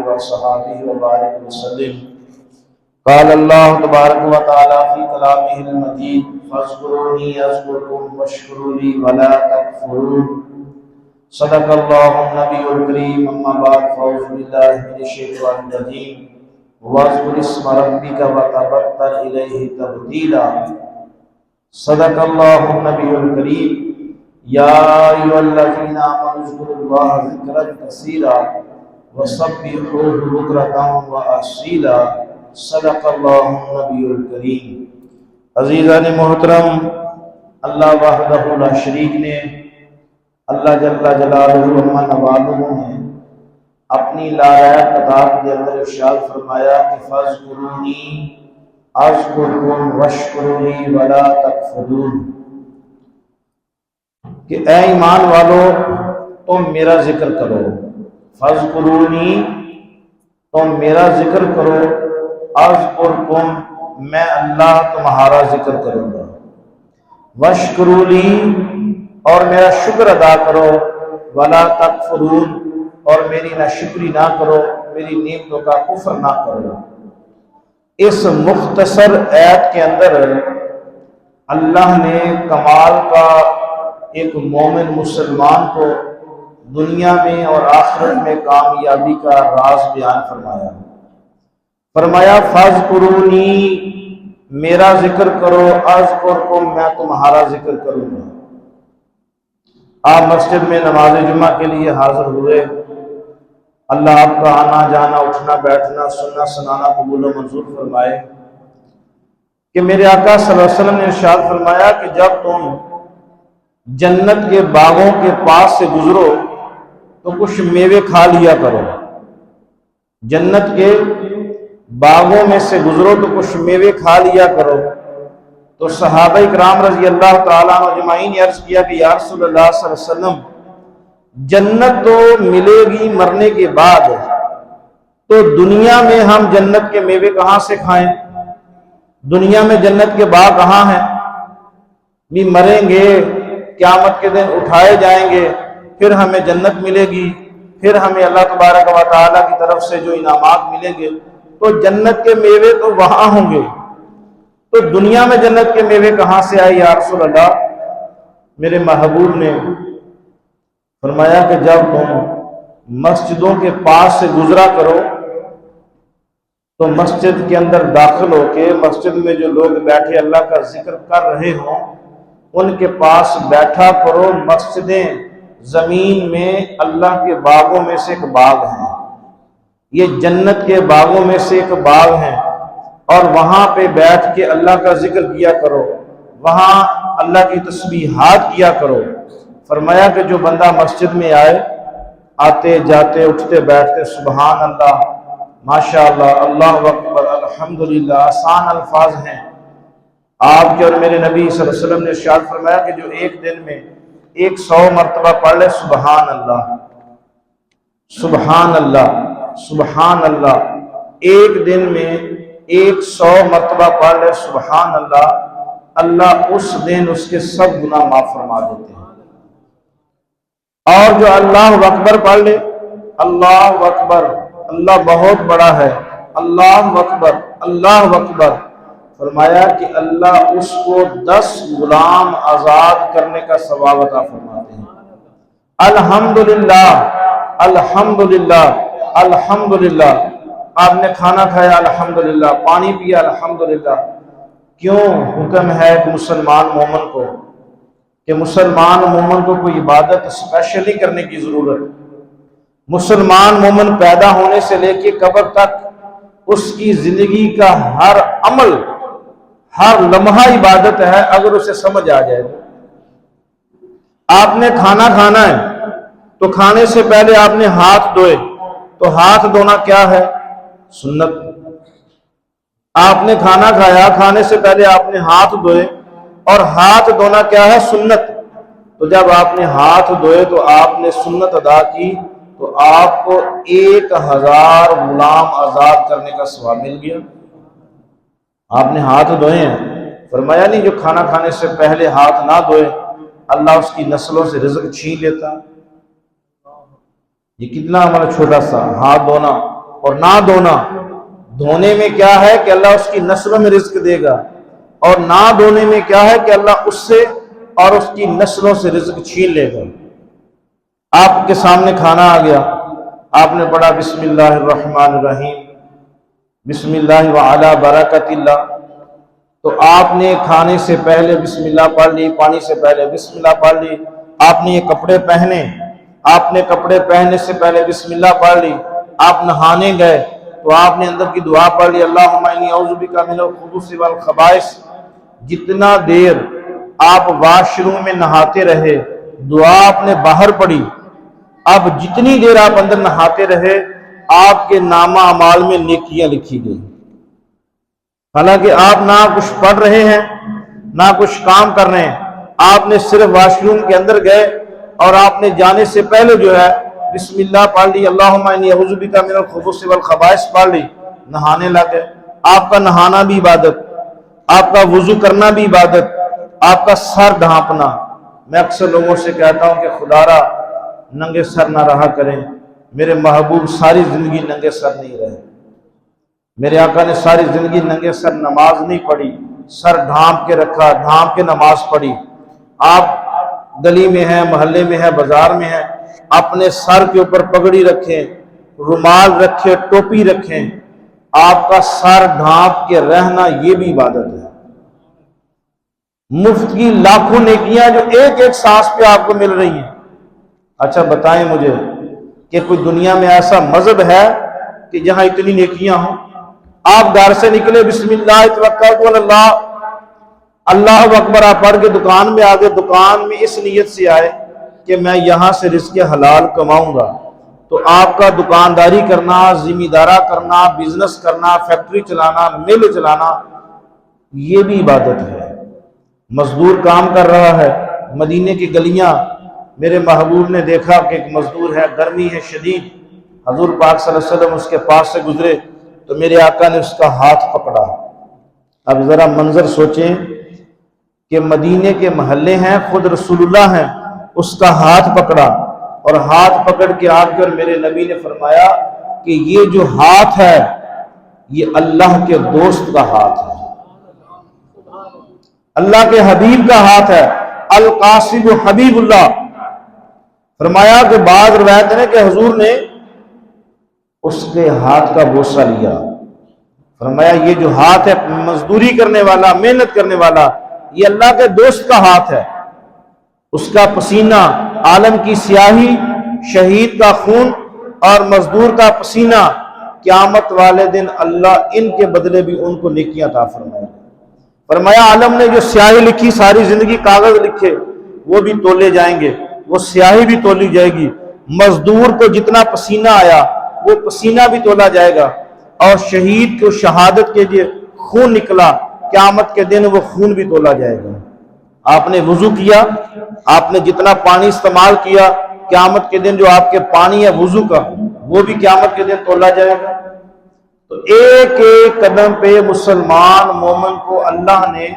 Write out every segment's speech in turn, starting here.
وصحبه وبارك وسلم. قال الله تبارك وتعالى في كلامه المجيد فاذكروني اذكركم واشكروا لي ولا تكفرون. صدق الله النبي الكريم. اما بعد فاعوذ بالله من الشيطان الرجيم. واذكر اسم ربك وتبتل الیہ تبتیلا. صدق اللہ النبی الکریم. یا ایھا الذین آمنوا اذکروا اللہ ذکرا کثیرا وسبحوہ بکرۃ واصیلا. صدق اللہ النبی الکریم. عزیزان محترم، اللہ وحدہ لا شریک نے، اللہ جل جلالہ ومن والہ نے اپنی لایق کتاب کے اندر ارشاد فرمایا کہ فاذکرونی اذکرکم واشکروا لی ولا تکفرون، کہ اے ایمان والو تم میرا ذکر کرو. فاذکرونی تم میرا ذکر کرو، اذکرکم میں اللہ تمہارا ذکر کروں گا، واشکروا لی اور میرا شکر ادا کرو، ولا تکفرون اور میری ناشکری نہ کرو، میری نعمتوں کا کفر نہ کرو. اس مختصر آیت کے اندر اللہ نے کمال کا ایک مومن مسلمان کو دنیا میں اور آخرت میں کامیابی کا راز بیان فرمایا. فرمایا فاذکرونی میرا ذکر کرو، اذکرکم میں تمہارا ذکر کروں گا. آپ مسجد میں نماز جمعہ کے لیے حاضر ہوئے. اللہ آپ کا آنا جانا اٹھنا بیٹھنا سننا سنانا قبول و منظور فرمائے. کہ میرے آقا صلی اللہ علیہ وسلم نے ارشاد فرمایا کہ جب تم جنت کے باغوں کے پاس سے گزرو تو کچھ میوے کھا لیا کرو. جنت کے باغوں میں سے گزرو تو کچھ میوے کھا لیا کرو. تو صحابہ اکرام رضی اللہ تعالیٰ عنہ اجمعین نے عرض کیا کہ یا رسول اللہ صلی اللہ علیہ وسلم جنت تو ملے گی مرنے کے بعد، تو دنیا میں ہم جنت کے میوے کہاں سے کھائیں؟ دنیا میں جنت کے باغ کہاں ہیں؟ بھی مریں گے، قیامت کے دن اٹھائے جائیں گے، پھر ہمیں جنت ملے گی، پھر ہمیں اللہ تبارک و تعالیٰ کی طرف سے جو انعامات ملیں گے، تو جنت کے میوے تو وہاں ہوں گے. تو دنیا میں جنت کے میوے کہاں سے آئے یا رسول اللہ؟ میرے محبوب نے فرمایا کہ جب تم مسجدوں کے پاس سے گزرا کرو تو مسجد کے اندر داخل ہو کے مسجد میں جو لوگ بیٹھے اللہ کا ذکر کر رہے ہوں ان کے پاس بیٹھا کرو. مسجدیں زمین میں اللہ کے باغوں میں سے ایک باغ ہیں، یہ جنت کے باغوں میں سے ایک باغ ہیں، اور وہاں پہ بیٹھ کے اللہ کا ذکر کیا کرو، وہاں اللہ کی تسبیحات کیا کرو. فرمایا کہ جو بندہ مسجد میں آئے، آتے جاتے اٹھتے بیٹھتے سبحان اللہ ماشاءاللہ اللہ اکبر الحمدللہ آسان الفاظ ہیں. آپ کے اور میرے نبی صلی اللہ علیہ وسلم نے ارشاد فرمایا کہ جو ایک دن میں 100 مرتبہ پڑھ لے سبحان اللہ سبحان اللہ سبحان اللہ، ایک دن میں 100 مرتبہ پڑھ لے سبحان اللہ، اللہ اس دن اس کے سب گناہ معاف فرما دیتے ہیں. اور جو اللہ اکبر پڑھ لے، اللہ اکبر اللہ بہت بڑا ہے، اللہ اکبر اللہ اکبر، فرمایا کہ اللہ اس کو 10 غلام آزاد کرنے کا ثواب عطا فرماتے ہیں. الحمدللہ الحمدللہ الحمدللہ. آپ نے کھانا کھایا الحمدللہ، پانی پیا الحمدللہ. کیوں حکم ہے ایک مسلمان مومن کو کہ مسلمان مومن کو کوئی عبادت اسپیشلی کرنے کی ضرورت. مسلمان مومن پیدا ہونے سے لے کے قبر تک اس کی زندگی کا ہر عمل ہر لمحہ عبادت ہے اگر اسے سمجھ آ جائے. آپ نے کھانا کھانا ہے تو کھانے سے پہلے آپ نے ہاتھ دھوئے، تو ہاتھ دھونا کیا ہے؟ سنت. آپ نے کھانا کھایا، کھانے سے پہلے آپ نے ہاتھ دھوئے، اور ہاتھ دھونا کیا ہے؟ سنت. تو جب آپ نے ہاتھ دھوئے تو آپ نے سنت ادا کی تو آپ کو 1000 غلام آزاد کرنے کا ثواب مل گیا. آپ نے ہاتھ دھوئے ہیں، فرمایا نہیں جو کھانا کھانے سے پہلے ہاتھ نہ دھوئے اللہ اس کی نسلوں سے رزق چھین لیتا. یہ کتنا عمل چھوٹا سا، ہاتھ دھونا اور نہ دھونا، دھونے میں کیا ہے کہ اللہ اس کی نسلوں میں رزق دے گا، اور نہ دھونے میں کیا ہے کہ اللہ اس سے اور اس کی نسلوں سے رزق چھین لے گا۔ آپ کے سامنے کھانا آ گیا، آپ نے پڑھا بسم اللہ الرحمن الرحیم، بسم اللہ وعلی برکت اللہ، تو آپ نے کھانے سے پہلے بسم اللہ پڑھ لی، پانی سے پہلے بسم اللہ پڑھ لی، آپ نے یہ کپڑے پہنے، آپ نے کپڑے پہننے سے پہلے بسم اللہ پڑھ لی، آپ نہانے گئے تو آپ نے اندر کی دعا پڑھ لی، اللہم انی اعوذ بک من الخبث والخبائث۔ جتنا دیر آپ واش روم میں نہاتے رہے دعا آپ نے باہر پڑھی، اب جتنی دیر آپ اندر نہاتے رہے آپ کے نامہ اعمال میں نیکیاں لکھی گئی۔ حالانکہ آپ نہ کچھ پڑھ رہے ہیں نہ کچھ کام کر رہے ہیں، آپ نے صرف واش روم کے اندر گئے اور آپ نے جانے سے پہلے جو ہے بسم اللہ پڑھ لی، اللہم انی اعوذ بک من الخبث والخبائث پڑھ لی، نہانے لگے۔ آپ کا نہانا بھی عبادت، آپ کا وضو کرنا بھی عبادت، آپ کا سر ڈھانپنا۔ میں اکثر لوگوں سے کہتا ہوں کہ خدا را ننگے سر نہ رہا کریں، میرے محبوب ساری زندگی ننگے سر نہیں رہے، میرے آقا نے ساری زندگی ننگے سر نماز نہیں پڑھی، سر ڈھانپ کے رکھا، ڈھانپ کے نماز پڑھی۔ آپ گلی میں ہیں، محلے میں ہیں، بازار میں ہیں، اپنے سر کے اوپر پگڑی رکھیں، رومال رکھیں، ٹوپی رکھیں، آپ کا سر ڈھانپ کے رہنا یہ بھی عبادت ہے۔ مفت کی لاکھوں نیکیاں جو ایک ایک سانس پہ آپ کو مل رہی ہیں۔ اچھا بتائیں مجھے کہ کوئی دنیا میں ایسا مذہب ہے کہ جہاں اتنی نیکیاں ہوں؟ آپ گھر سے نکلے بسم اللہ توکلت علی اللہ، اللہ اکبر آپ پڑھ کے دکان میں آگے، دکان میں اس نیت سے آئے کہ میں یہاں سے رزق حلال کماؤں گا، تو آپ کا دکانداری کرنا، ذمہ دارہ کرنا، بزنس کرنا، فیکٹری چلانا، مل چلانا، یہ بھی عبادت ہے۔ مزدور کام کر رہا ہے، مدینے کی گلیاں، میرے محبوب نے دیکھا کہ ایک مزدور ہے، گرمی ہے شدید، حضور پاک صلی اللہ علیہ وسلم اس کے پاس سے گزرے تو میرے آقا نے اس کا ہاتھ پکڑا۔ اب ذرا منظر سوچیں کہ مدینے کے محلے ہیں، خود رسول اللہ ہیں، اس کا ہاتھ پکڑا، اور ہاتھ پکڑ کے آ کر میرے نبی نے فرمایا کہ یہ جو ہاتھ ہے یہ اللہ کے دوست کا ہاتھ ہے، اللہ کے حبیب کا ہاتھ ہے، القاسم حبیب اللہ۔ فرمایا کہ بعض روایت ہے کہ حضور نے اس کے ہاتھ کا بوسہ لیا، فرمایا یہ جو ہاتھ ہے مزدوری کرنے والا، محنت کرنے والا، یہ اللہ کے دوست کا ہاتھ ہے، اس کا پسینہ، عالم کی سیاہی، شہید کا خون اور مزدور کا پسینہ، قیامت والے دن اللہ ان کے بدلے بھی ان کو نیکیاں عطا فرمائے۔ فرمایا عالم نے جو سیاہی لکھی، ساری زندگی کاغذ لکھے، وہ بھی تولے جائیں گے، وہ سیاہی بھی تولی جائے گی، مزدور کو جتنا پسینہ آیا وہ پسینہ بھی تولا جائے گا، اور شہید کو شہادت کے لیے خون نکلا، قیامت کے دن وہ خون بھی تولا جائے گا۔ آپ نے وضو کیا، آپ نے جتنا پانی استعمال کیا، قیامت کے دن جو آپ کے پانی ہے وضو کا وہ بھی قیامت کے دن تولا جائے گا۔ تو ایک ایک قدم پہ مسلمان مومن کو اللہ نے،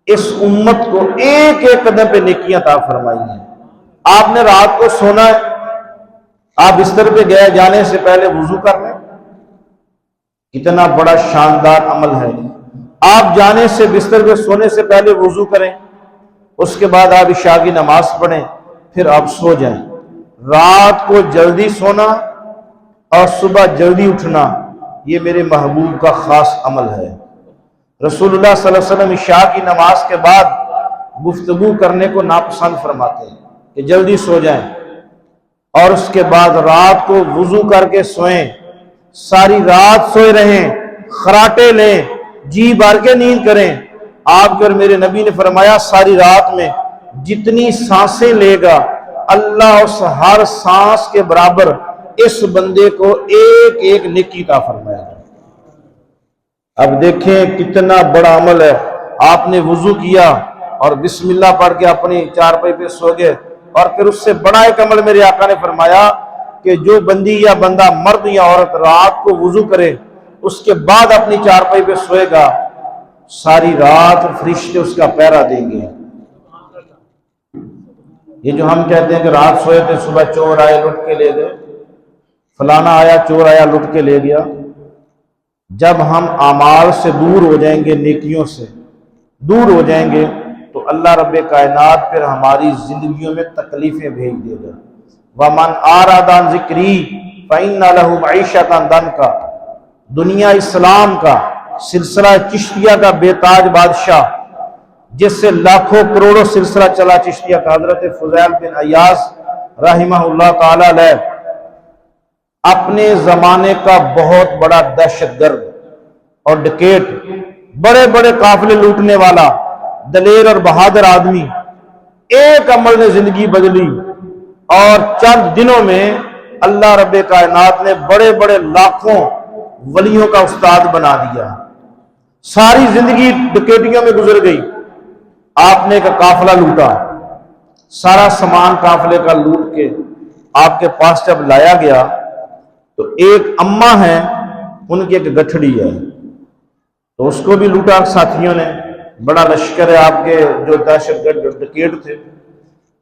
اس امت کو ایک ایک قدم پہ نیکیاں عطا فرمائی ہیں۔ آپ نے رات کو سونا ہے، آپ بستر پہ گئے، جانے سے پہلے وضو کر لیں، کتنا بڑا شاندار عمل ہے۔ آپ جانے سے بستر پہ سونے سے پہلے وضو کریں، اس کے بعد آپ عشاء کی نماز پڑھیں، پھر آپ سو جائیں۔ رات کو جلدی سونا اور صبح جلدی اٹھنا یہ میرے محبوب کا خاص عمل ہے۔ رسول اللہ صلی اللہ علیہ وسلم عشاء کی نماز کے بعد گفتگو کرنے کو ناپسند فرماتے ہیں کہ جلدی سو جائیں، اور اس کے بعد رات کو وضو کر کے سوئیں، ساری رات سوئے رہیں، خراٹے لیں، جی بھر کے نیند کریں۔ آپ کے اور میرے نبی نے فرمایا ساری رات میں جتنی سانسیں لے گا اللہ اس ہر سانس کے برابر اس بندے کو ایک ایک نیکی عطا فرمائے گا۔ اب دیکھیں کتنا بڑا عمل ہے۔ آپ نے وضو کیا اور بسم اللہ پڑھ کے اپنی چارپائی پہ سو گئے، اور پھر اس سے بڑا ایک عمل میرے آقا نے فرمایا کہ جو بندی یا بندہ، مرد یا عورت، رات کو وضو کرے اس کے بعد اپنی چارپائی پہ سوئے گا، ساری رات فرشتے اس کا پہرا دیں گے۔ یہ جو ہم کہتے ہیں کہ رات سوئے تھے صبح چور آئے لٹ کے لے گئے، فلانا آیا، چور آیا، لٹ کے لے گیا۔ جب ہم اعمال سے دور ہو جائیں گے، نیکیوں سے دور ہو جائیں گے، تو اللہ رب کائنات پھر ہماری زندگیوں میں تکلیفیں بھیج دے گا۔ وَمَنْ أَعْرَضَ عَنْ ذِكْرِي فَإِنَّ لَهُ مَعِيشَةً ضَنْكَ۔ دنیا اسلام کا سلسلہ چشتیہ کا بے تاج بادشاہ، جس سے لاکھوں کروڑوں سلسلہ چلا چشتیہ کا، حضرت فضیل بن عیاض رحمہ اللہ تعالی علیہ، اپنے زمانے کا بہت بڑا دہشت گرد اور ڈکیٹ، بڑے بڑے قافلے لوٹنے والا، دلیر اور بہادر آدمی، ایک عمل نے زندگی بدلی، اور چند دنوں میں اللہ رب کائنات نے بڑے بڑے لاکھوں ولیوں کا استاد بنا دیا۔ ساری زندگی ڈکیٹیوں میں گزر گئی، آپ نے ایک قافلہ لوٹا، سارا سامان قافلے کا لوٹ کے آپ کے پاس جب لایا گیا تو ایک اماں ہے، ان کی ایک گٹھڑی ہے، تو اس کو بھی لوٹا ساتھیوں نے، بڑا لشکر ہے آپ کے جو دہشت گرد ڈکیٹ تھے۔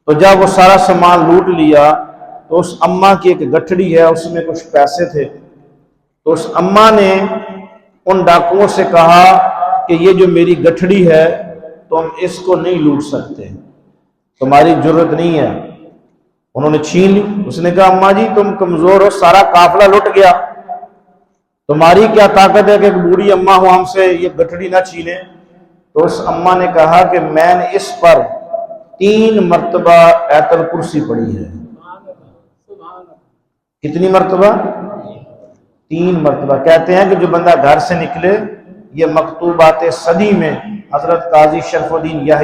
تو جب وہ سارا سامان لوٹ لیا تو اس اماں کی ایک گٹھڑی ہے، اس میں کچھ پیسے تھے، تو اس اماں نے ان ڈاکوؤں سے کہا کہ یہ جو میری گٹھڑی ہے تم اس کو نہیں لوٹ سکتے، تمہاری جرت نہیں ہے۔ انہوں نے چھین لی۔ اس نے کہا اماں جی تم کمزور ہو، سارا قافلہ لٹ گیا، تمہاری کیا طاقت ہے کہ ایک بوڑھی اماں ہو ہم سے یہ گٹھڑی نہ چھینے؟ تو اس اماں نے کہا کہ میں نے اس پر 3 مرتبہ آیت الکرسی پڑھی ہے۔ کتنی مرتبہ؟ 3 مرتبہ۔ کہتے ہیں کہ جو بندہ گھر سے نکلے، یہ مکتوبات صدی میں حضرت قاضی شرف الدین یحییٰ